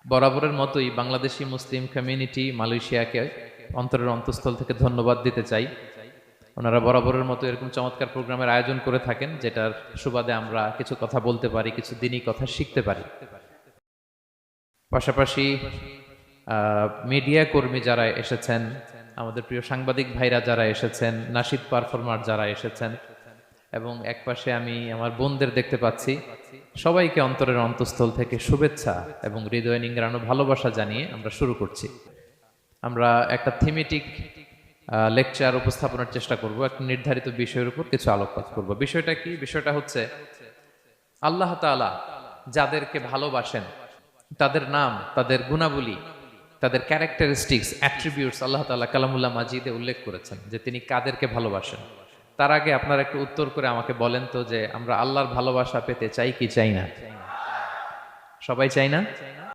বরাবরের মতোই Bangladeshi Muslim community মালয়েশিয়াকে অন্তরের অন্তঃস্থল থেকে ধন্যবাদ দিতে চাই। ওনারা বরাবরের মতো এরকম চমৎকার প্রোগ্রামের আয়োজন করে থাকেন, যেটার সুবাদে আমরা কিছু কথা বলতে পারি, কিছু দিনই কথা শিখতে পারি। পাশাপাশি মিডিয়া কর্মী যারা এসেছেন, আমাদের প্রিয় সাংবাদিক ভাইরা যারা এসেছেন, নাশিদ পারফর্মার যারা এসেছেন, এবং একপাশে আমি আমার বোনদের দেখতে পাচ্ছি, সবাইকে অন্তরের অন্তঃস্থল থেকে শুভেচ্ছা এবং হৃদয় নিংড়ানো ভালোবাসা জানিয়ে আমরা শুরু করছি। আমরা একটা থিমেটিক লেকচার উপস্থাপনের চেষ্টা করব, একটা নির্ধারিত বিষয়ের উপর কিছু আলোকপাত করব। বিষয়টা কি? বিষয়টা হচ্ছে আল্লাহ তাআলা যাদেরকে ভালোবাসেন তাদের নাম, তাদের গুণাবলী, তাদের ক্যারেক্টারিস্টিক্স, অ্যাট্রিবিউটস আল্লাহ তাআলা কালামুল্লাহ মাজিদে উল্লেখ করেছেন যে তিনি কাদেরকে ভালোবাসেন। তার আগে আপনারা একটু উত্তর করে আমাকে বলেন তো যে আমরা আল্লাহর ভালোবাসা পেতে চাই কি চাই না? সবাই চাই না?